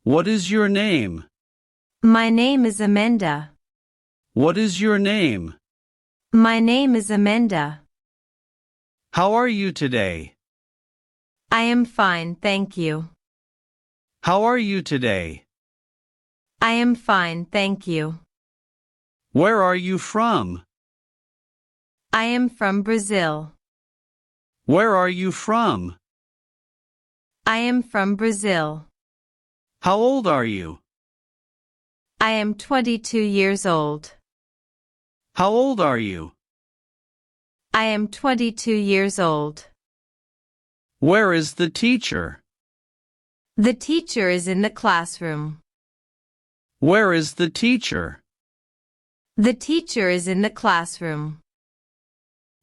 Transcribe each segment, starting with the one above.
What is your name? My name is Amanda. What is your name? My name is Amanda. How are you today? I am fine, thank you. How are you today? I am fine, thank you. Where are you from? I am from Brazil. Where are you from? I am from Brazil. How old are you? I am 22 years old. How old are you? I am 22 years old. Where is the teacher? The teacher is in the classroom. Where is the teacher? The teacher is in the classroom.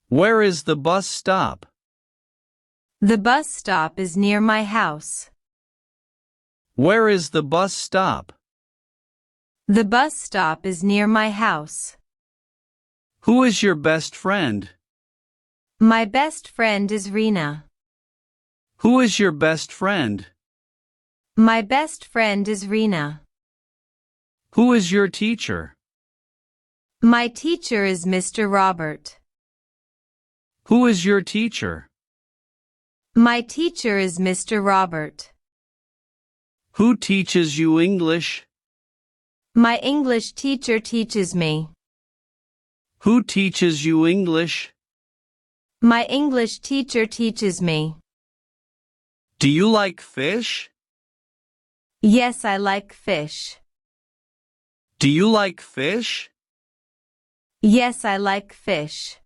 Where is the bus stop? The bus stop is near my house. Where is the bus stop? The bus stop is near my house. Who is your best friend? My best friend is Rena. Who is your best friend? My best friend is Rena. Who is your teacher? My teacher is Mr. Robert. Who is your teacher? My teacher is Mr. Robert. Who teaches you English? My English teacher teaches me. Who teaches you English? My English teacher teaches me. Do you like fish? Yes, I like fish. Do you like fish? Yes, I like fish.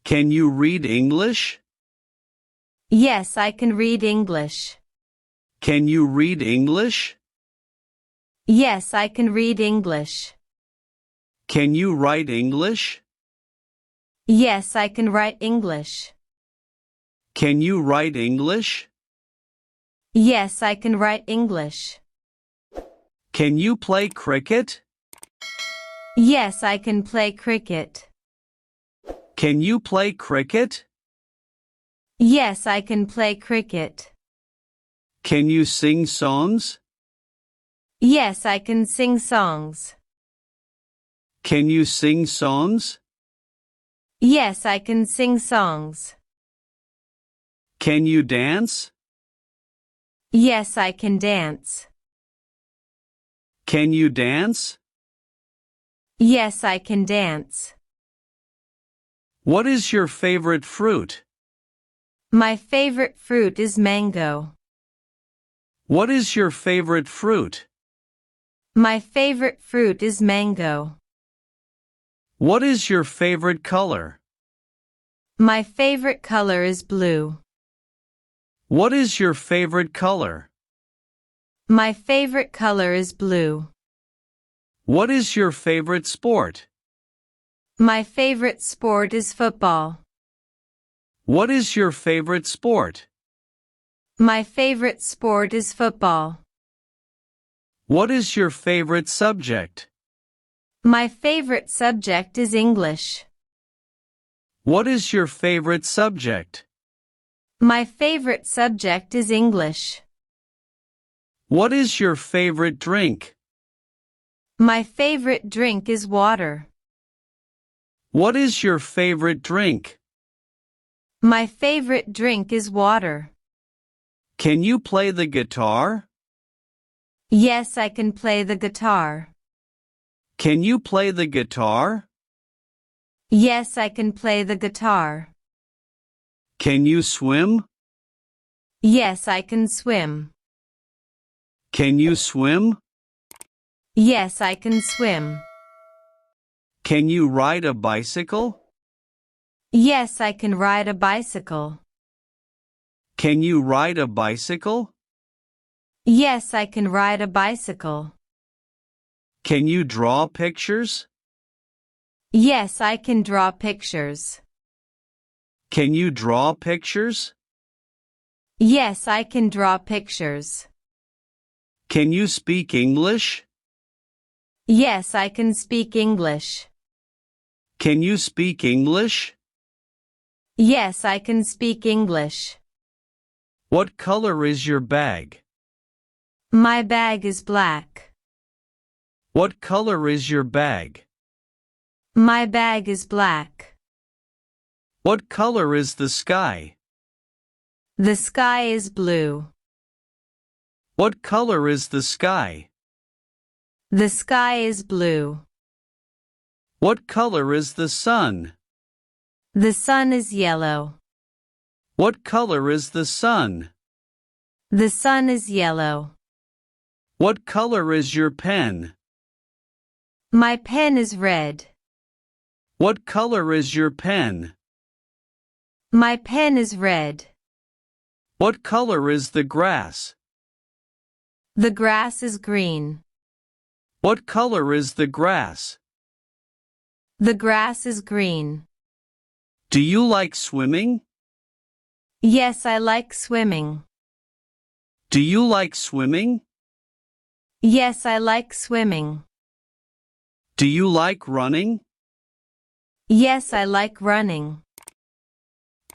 Can you read English? Yes, I can read English. Can you read English? Yes, I can read English. Can you write English? Yes, I can write English. Can you write English? Yes, I can write English. Can you play cricket? Yes, I can play cricket. Can you play cricket? Yes, I can play cricket. Can you sing songs? Yes, I can sing songs. Can you sing songs? Yes, I can sing songs. Can you dance? Yes, I can dance. Can you dance? Yes, I can dance. What is your favorite fruit? My favorite fruit is mango. What is your favorite fruit? My favorite fruit is mango. What is your favorite color? My favorite color is blue. What is your favorite color? My favorite color is blue. What is your favorite sport? My favorite sport is football. What is your favorite sport? My favorite sport is football. What is your favorite subject? My favorite subject is English. What is your favorite subject? My favorite subject is English. What is your favorite drink? My favorite drink is water. What is your favorite drink? My favorite drink is water. Can you play the guitar? Yes, I can play the guitar. Can you play the guitar? Yes, I can play the guitar. Can you swim? Yes, I can swim. Can you swim? Yes, I can swim. Can you ride a bicycle? Yes, I can ride a bicycle. Can you ride a bicycle? Yes, I can ride a bicycle. Can you draw pictures? Yes, I can draw pictures. Can you draw pictures? Yes, I can draw pictures. Can you speak English? Yes, I can speak English. Can you speak English? Yes, I can speak English. What color is your bag? My bag is black. What color is your bag? My bag is black. What color is the sky? The sky is blue. What color is the sky? The sky is blue. What color is the sun? The sun is yellow. What color is the sun? The sun is yellow. What color is your pen? My pen is red. What color is your pen? My pen is red. What color is the grass? The grass is green. What color is the grass? The grass is green. Do you like swimming? Yes, I like swimming. Do you like swimming? Yes, I like swimming. Do you like running? Yes, I like running.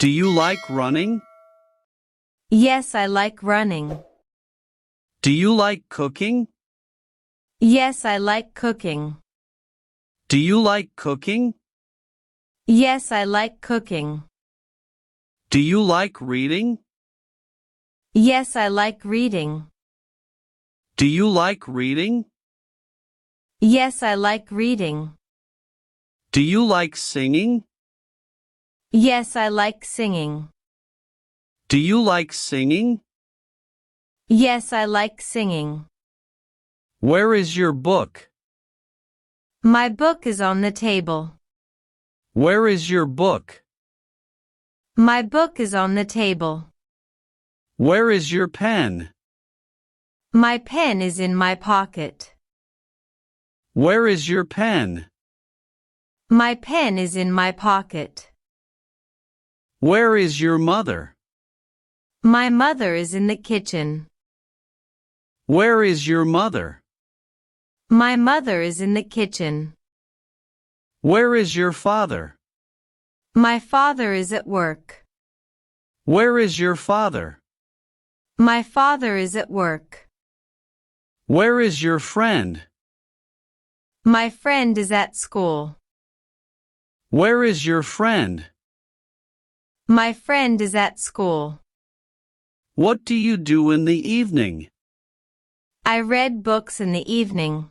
Do you like running? Yes, I like running. Do you like cooking? Yes, I like cooking. Do you like cooking? Yes, I like cooking. Do you like reading? Yes, I like reading. Do you like reading? Yes, I like reading. Do you like singing? Yes, I like singing. Do you like singing? Yes, I like singing. Where is your book? My book is on the table. Where is your book? My book is on the table. Where is your pen? My pen is in my pocket. Where is your pen? My pen is in my pocket. Where is your mother? My mother is in the kitchen. Where is your mother? My mother is in the kitchen. Where is your father? My father is at work. Where is your father? My father is at work. Where is your friend? My friend is at school. Where is your friend? My friend is at school. What do you do in the evening? I read books in the evening.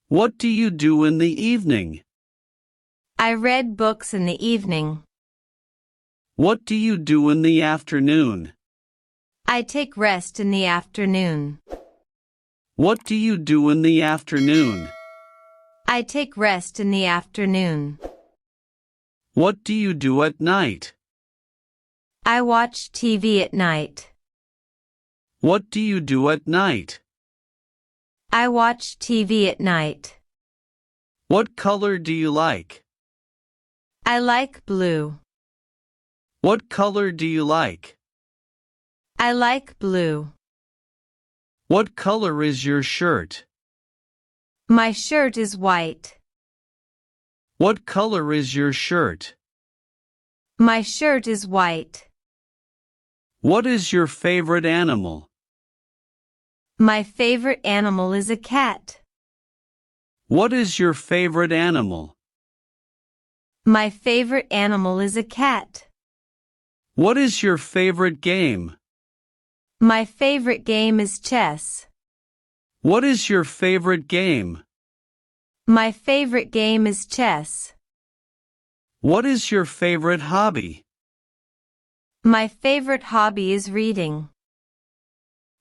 What do you do in the evening? I read books in the evening. What do you do in the afternoon? I take rest in the afternoon. What do you do in the afternoon? I take rest in the afternoon. What do you do at night? I watch TV at night. What do you do at night? I watch TV at night. What color do you like? I like blue. What color do you like? I like blue. What color is your shirt? My shirt is white. What color is your shirt? My shirt is white. What is your favorite animal? My favorite animal is a cat. What is your favorite animal? My favorite animal is a cat. What is your favorite game? My favorite game is chess. What is your favorite game? My favorite game is chess. What is your favorite hobby? My favorite hobby is reading.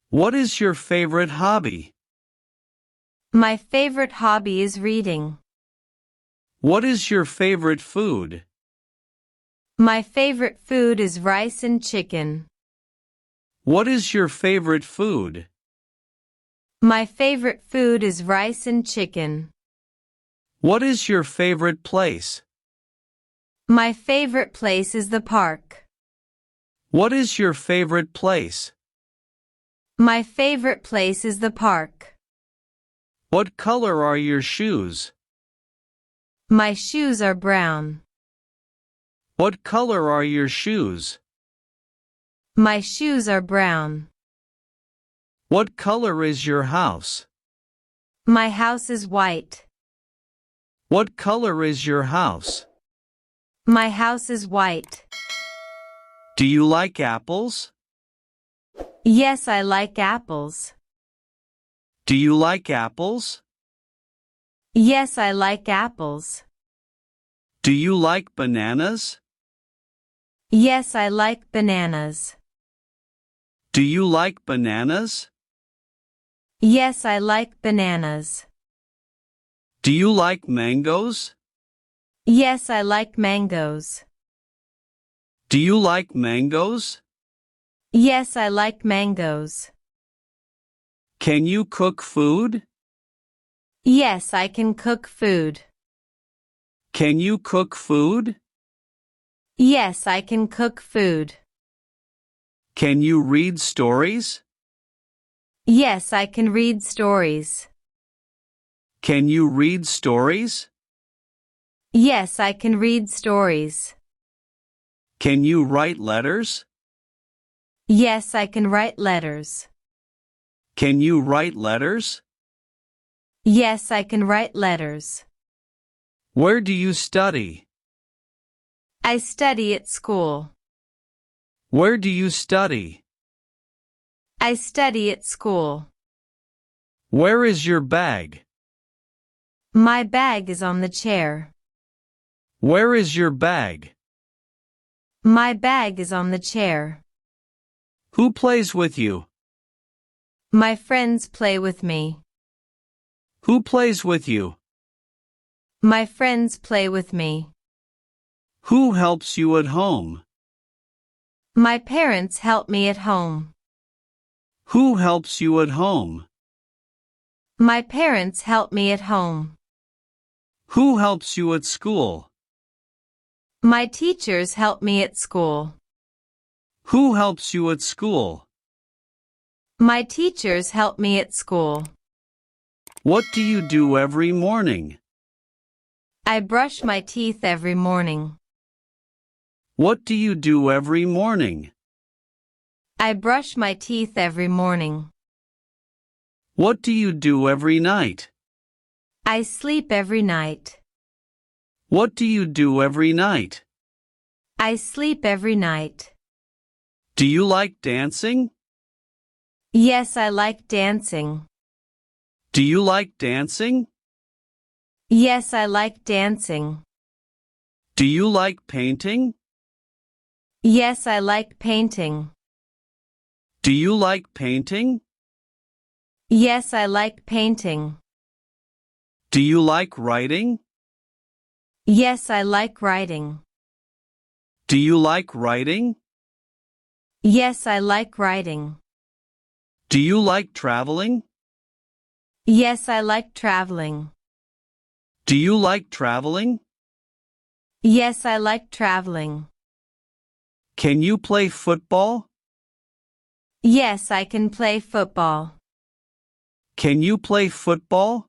What is your favorite hobby? My favorite hobby is reading. What is your favorite food? My favorite food is rice and chicken. What is your favorite food? My favorite food is rice and chicken. What is your favorite place? My favorite place is the park. What is your favorite place? My favorite place is the park. What color are your shoes? My shoes are brown. What color are your shoes? My shoes are brown. What color is your house? My house is white. What color is your house? My house is white. Do you like apples? Yes, I like apples. Do you like apples? Yes, I like apples. Do you like bananas? Yes, I like bananas. Do you like bananas? Yes, I like bananas. Do you like mangoes? Yes, I like mangoes. Do you like mangoes? Yes, I like mangoes. Can you cook food? Yes, I can cook food. Can you cook food? Yes, I can cook food. Can you read stories? Yes, I can read stories. Can you read stories? Yes, I can read stories. Can you write letters? Yes, I can write letters. Can you write letters? Yes, I can write letters. Where do you study? I study at school. Where do you study? I study at school. Where is your bag? My bag is on the chair. Where is your bag? My bag is on the chair. Who plays with you? My friends play with me. Who plays with you? My friends play with me. Who helps you at home? My parents help me at home. Who helps you at home? My parents help me at home. Who helps you at school? My teachers help me at school. Who helps you at school? My teachers help me at school. What do you do every morning? I brush my teeth every morning. What do you do every morning? I brush my teeth every morning. What do you do every night? I sleep every night. What do you do every night? I sleep every night. Do you like dancing? Yes, I like dancing. Do you like dancing? Yes, I like dancing. Do you like painting? Yes, I like painting. Do you like painting? Yes, I like painting. Do you like writing? Yes, I like writing. Do you like writing? Yes, I like writing. Do you like traveling? Yes, I like traveling. Do you like traveling? Yes, I like traveling. Can you play football? Yes, I can play football. Can you play football?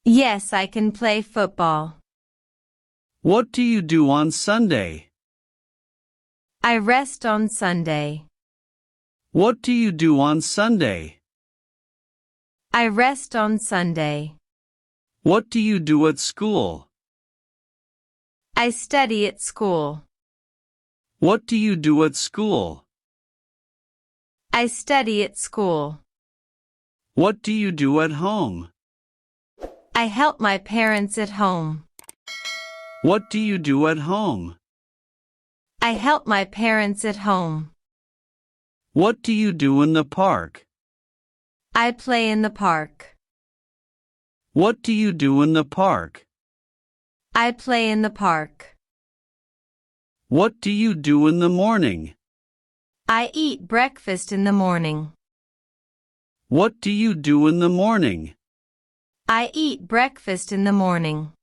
Yes, I can play football. What do you do on Sunday? I rest on Sunday. What do you do on Sunday? I rest on Sunday. What do you do at school? I study at school. What do you do at school? I study at school. What do you do at home? I help my parents at home. What do you do at home? I help my parents at home. What do you do in the park? I play in the park. What do you do in the park? I play in the park. What do you do in the morning? I eat breakfast in the morning. What do you do in the morning? I eat breakfast in the morning.